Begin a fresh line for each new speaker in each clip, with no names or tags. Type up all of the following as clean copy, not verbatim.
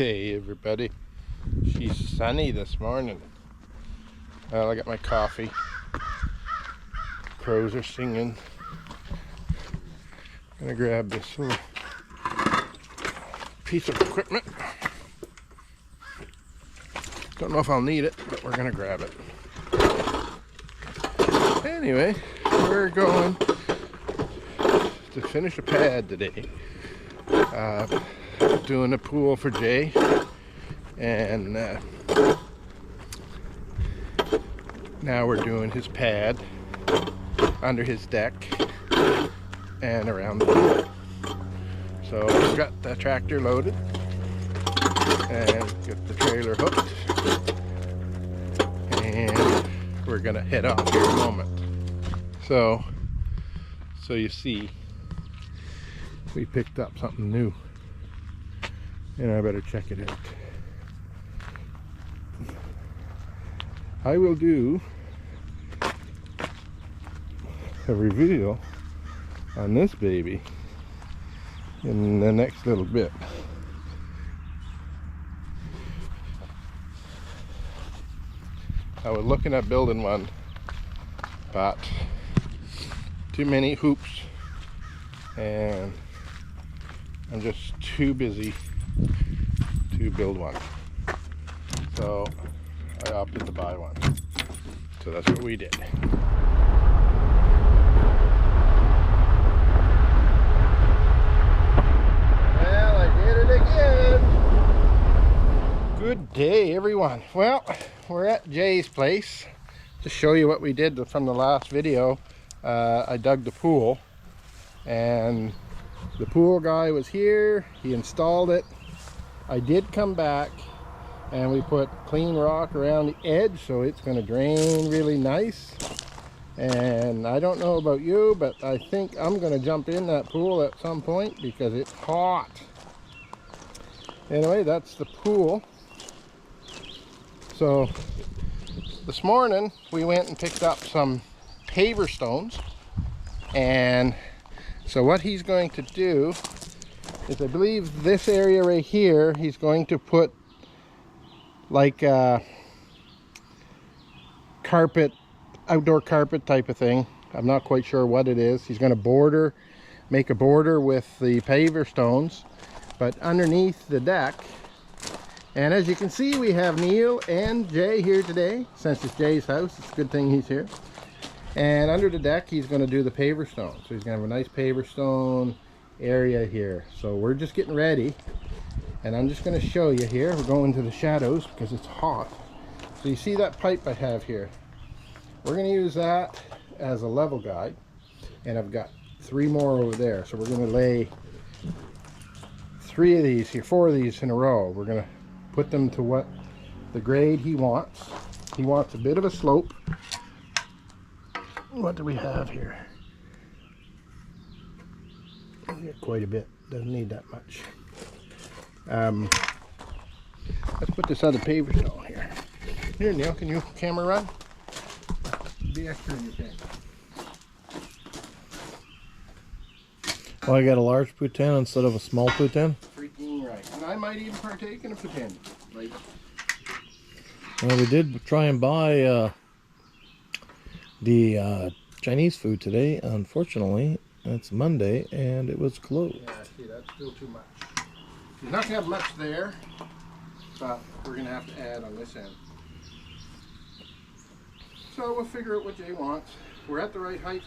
Hey everybody, she's sunny this morning. Well, I got my coffee. Crows are singing. I'm gonna grab this little piece of equipment. Don't know if I'll need it, but we're gonna grab it. Anyway, we're going to finish a pad today. Doing a pool for Jay, and now we're doing his pad under his deck and around the pool. So we've got the tractor loaded and got the trailer hooked, and we're gonna head off here in a moment. So you see, we picked up something new, and I better check it out. I will do a reveal on this baby in the next little bit. I was looking at building one, but too many hoops, and I'm just too busy to build one, so I opted to buy one. So that's what we did. Well, I did it again. Good day, everyone. Well, we're at Jay's place to show you what we did from the last video. I dug the pool, and the pool guy was here. He installed it. I did come back and we put clean rock around the edge, so it's going to drain really nice. And I don't know about you, but I think I'm going to jump in that pool at some point because it's hot. Anyway, that's the pool. So this morning we went and picked up some paver stones, and so what he's going to do is, I believe this area right here, he's going to put like a carpet, outdoor carpet type of thing. I'm not quite sure what it is. He's going to make a border with the paver stones, but underneath the deck. And as you can see, we have Neil and Jay here today. Since it's Jay's house, it's a good thing he's here. And under the deck, he's going to do the paver stone. So he's going to have a nice paver stone area here. So we're just getting ready, and I'm just going to show you here. We're going to the shadows because it's hot. So you see that pipe I have here? We're going to use that as a level guide, and I've got 3 more over there. So we're going to lay 3 of these here, 4 of these in a row. We're going to put them to what the grade he wants. He wants a bit of a slope. What do we have here? We got quite a bit. Doesn't need that much. Let's put this other paver stone here. Here, Neil, can you camera run? Be extra in your tank.
Oh, I got a large putin instead of a small putin?
Freaking right. And I might even partake in a putin. Like,
well, we did try and buy the Chinese food today. Unfortunately, it's Monday and it was closed.
yeah, see, that's still too much. He's not going to have much there, but we're going to have to add on this end. So we'll figure out what Jay wants. We're at the right height,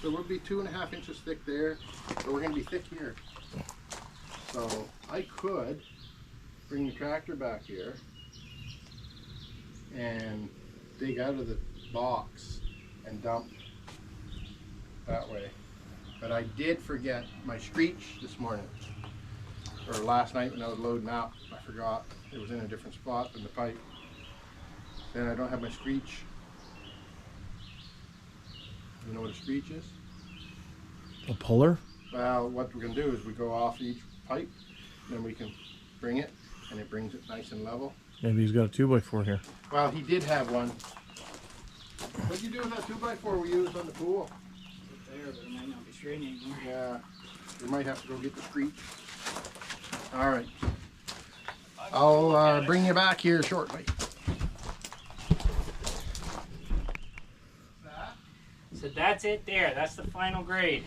so we'll be 2.5 inches thick there, but we're going to be thick here. So I could bring the tractor back here and dig out of the box and dump that way. But I did forget my screech this morning, or last night when I was loading up. I forgot it was in a different spot than the pipe. Then I don't have my screech. You know what a screech is?
A puller?
Well, what we're going to do is we go off each pipe, then we can bring it, and it brings it nice and level.
Maybe he's got a 2x4 here.
Well, he did have one. What did you do with that 2x4 we used on the pool?
It's there, but it might not be straight anymore.
Yeah, we might have to go get the screech. All right. I'll bring you back here shortly.
So that's it there. That's the final grade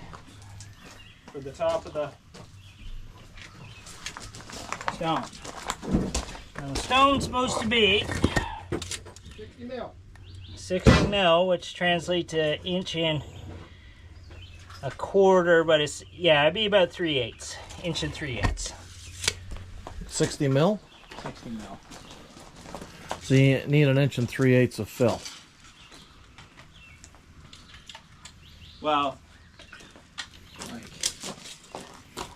for the top of the stone. Now the stone's supposed to be
60 mil.
60 mil, which translates to inch and a quarter, but it's, yeah, it'd be about 3/8. Inch and 3/8.
60 mil.
60 mil.
So you need 1 inch and 3/8 of fill.
Well, like,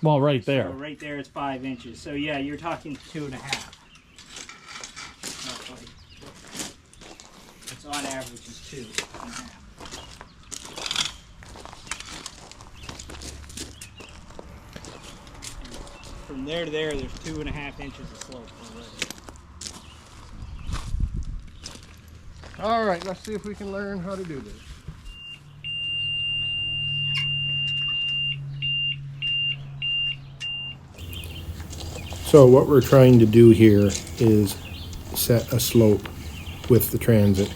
Well, right
so
there.
right there it's 5 inches. So yeah, you're talking 2.5. Roughly. It's on average is 2.5. From there to there, there's 2.5 inches of slope already.
All right, let's see if we can learn how to do this. So what we're trying to do here is set a slope with the transit.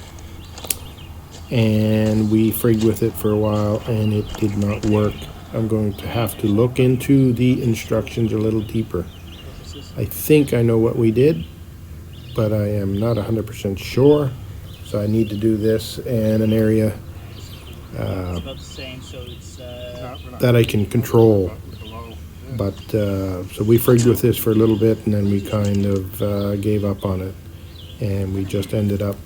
And we frigged with it for a while and it did not work. I'm going to have to look into the instructions a little deeper. I think I know what we did, but I am not 100% sure. So I need to do this in an area
It's about the same, so it's
that I can control. But so we frigged with this for a little bit and then we kind of gave up on it. And we just ended up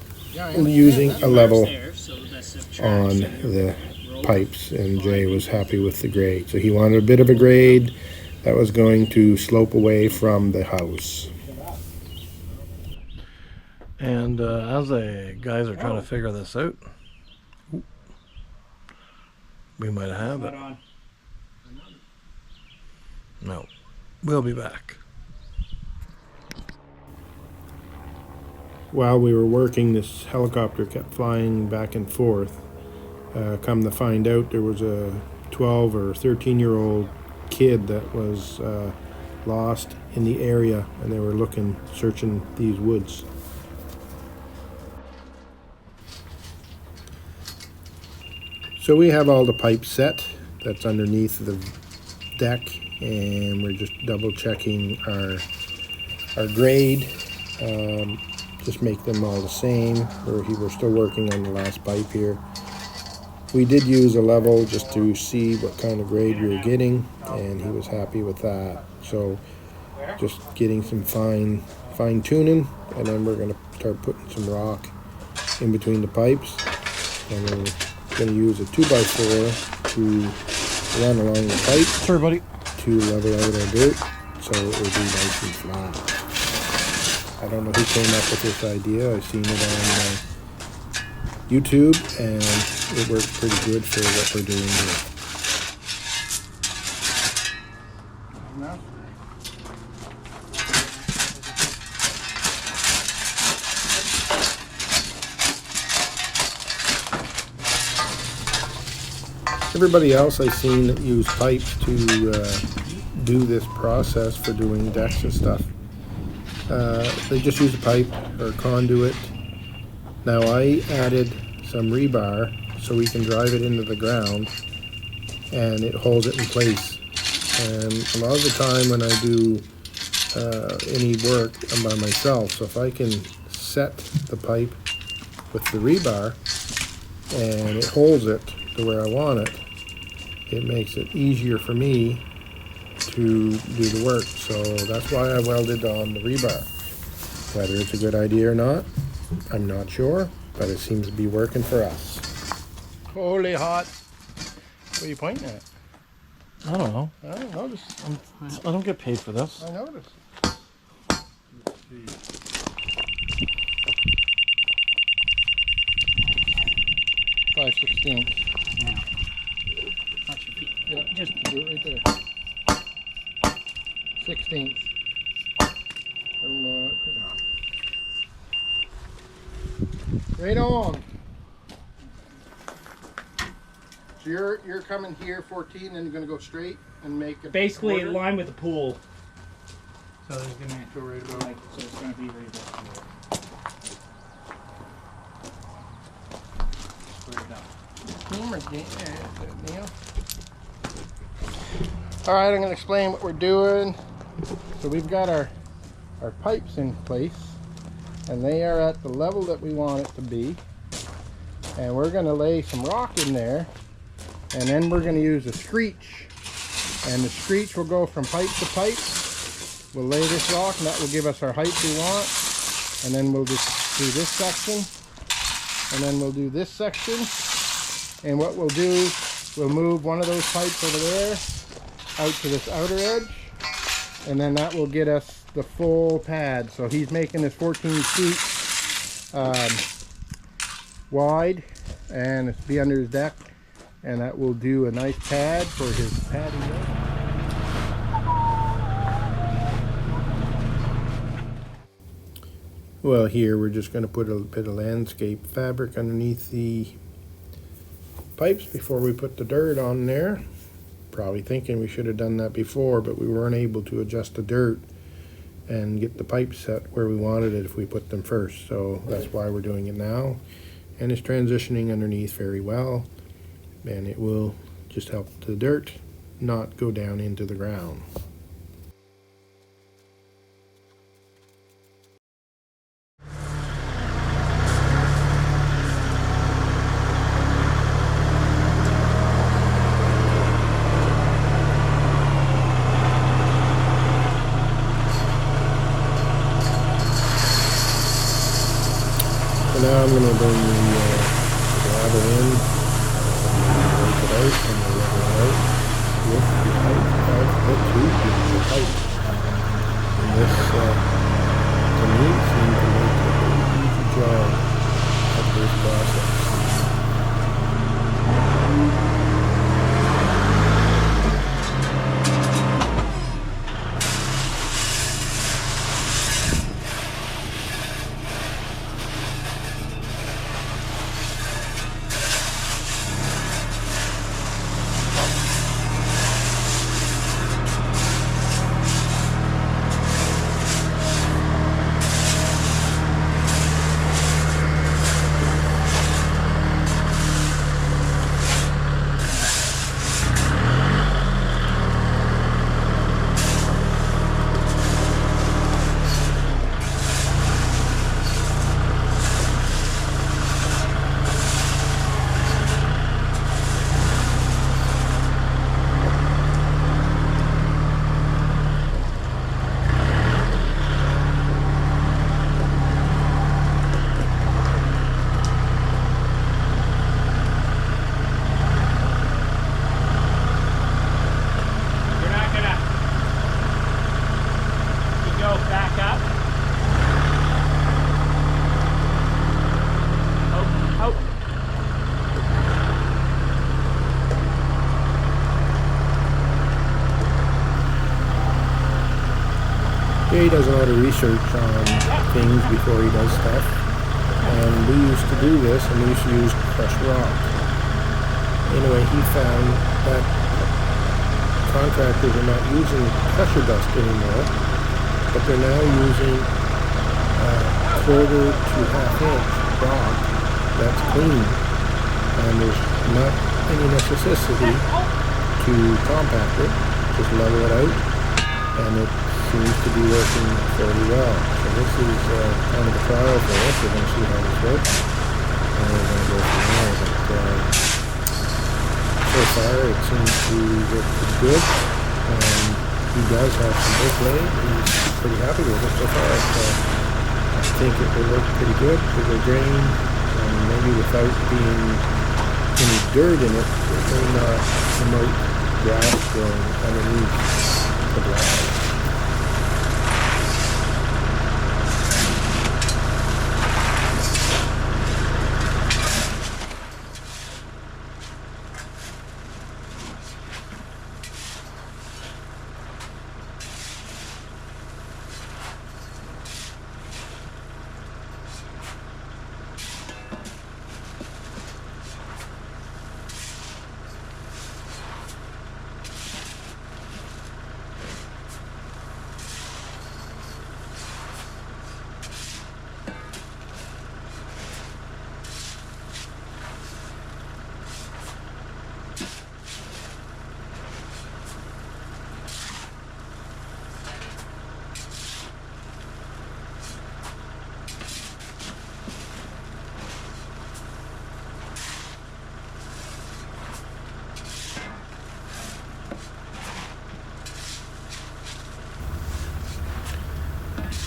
using a level
there, so that's
on the pipes, and Jay was happy with the grade. So he wanted a bit of a grade that was going to slope away from the house.
And as the guys are trying to figure this out, we might have it.
on.
No. We'll be back.
While we were working, this helicopter kept flying back and forth. Come to find out, there was a 12 or 13-year-old kid that was lost in the area, and they were searching these woods. So we have all the pipes set. That's underneath the deck, and we're just double checking our grade. Just make them all the same. We're still working on the last pipe here. We did use a level just to see what kind of grade we were getting, and he was happy with that. So just getting some fine tuning, and then we're going to start putting some rock in between the pipes, and we're going to use a 2x4 to run along the pipe.
Sure, buddy.
To level out our dirt so it will be nice and flat. I don't know who came up with this idea. I've seen it on YouTube, and it works pretty good for what we're doing here. Everybody else I've seen that use pipes to do this process for doing decks and stuff, they just use a pipe or conduit. Now I added some rebar so we can drive it into the ground and it holds it in place. And a lot of the time when I do any work, I'm by myself. So if I can set the pipe with the rebar and it holds it to where I want it, it makes it easier for me to do the work. So that's why I welded on the rebar. Whether it's a good idea or not, I'm not sure, but it seems to be working for us. Holy hot. What are you pointing at?
I don't know.
I don't notice.
I don't get paid for this.
I noticed. 5/16.
Yeah.
Yeah,
Just
do it right there. 16th. Right on. So you're coming here 14 and you're gonna go straight and make it
basically in
quarter?
line with the pool. So there's gonna
So right about.
like so it's gonna be right about here. Square it up.
Neil. All right, I'm going to explain what we're doing. So we've got our pipes in place, and they are at the level that we want it to be. And we're going to lay some rock in there, and then we're going to use a screech. And the screech will go from pipe to pipe. We'll lay this rock, and that will give us our height we want. And then we'll just do this section, and then we'll do this section. And what we'll do, we'll move one of those pipes over there out to this outer edge, and then that will get us the full pad. So he's making this 14 feet wide, and it's be under his deck, and that will do a nice pad for his patio. Well, here we're just going to put a bit of landscape fabric underneath the pipes before we put the dirt on there. Probably thinking we should have done that before, but we weren't able to adjust the dirt and get the pipes set where we wanted it if we put them first. So that's why we're doing it now. And it's transitioning underneath very well, and it will just help the dirt not go down into the ground. So now I'm going to bring the gravel in, break it out, and we'll level it out with the pipe, 5 foot 2 pieces of pipe. And this, to me, seems to make a pretty easy job of this process. He does a lot of research on things before he does stuff, and we used to do this, and we used to use crushed rock. Anyway, he found that contractors are not using pressure dust anymore, but they're now using 1/4 to 1/2 inch rock that's clean, and there's not any necessity to compact it, just level it out, and it seems to be working fairly well. So this is kind of a trial for us. We're going to see how this works, and we're going to go from there. But so far it seems to work pretty good, and he does have some work laid. He's pretty happy with it so far. So I think it will work pretty good. It will drain, and maybe without being any dirt in it, it may not promote grass growing underneath the blast.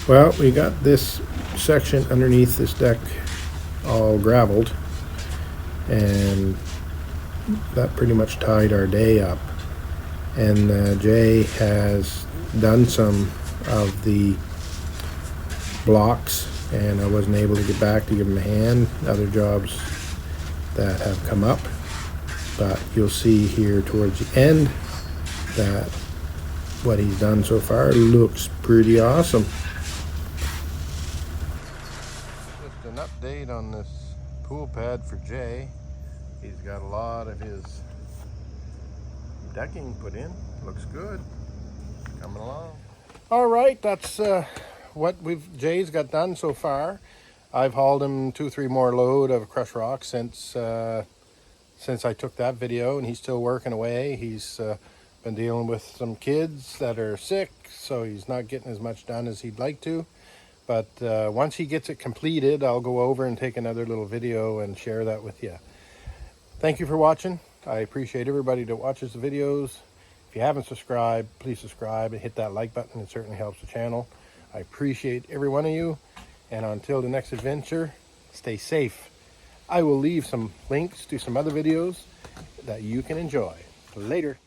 Well, we got this section underneath this deck all graveled, and that pretty much tied our day up. And Jay has done some of the blocks, and I wasn't able to get back to give him a hand. Other jobs that have come up, but you'll see here towards the end that what he's done so far looks pretty awesome. Just an update on this pool pad for Jay. He's got a lot of his decking put in. Looks good. Coming along. All right, that's what Jay's got done so far. I've hauled him 2-3 more load of crushed rock since I took that video, and he's still working away. He's been dealing with some kids that are sick, so he's not getting as much done as he'd like to. But once he gets it completed, I'll go over and take another little video and share that with you. Thank you for watching. I appreciate everybody that watches the videos. If you haven't subscribed, please subscribe and hit that like button. It certainly helps the channel. I appreciate every one of you. And until the next adventure, stay safe. I will leave some links to some other videos that you can enjoy. Later.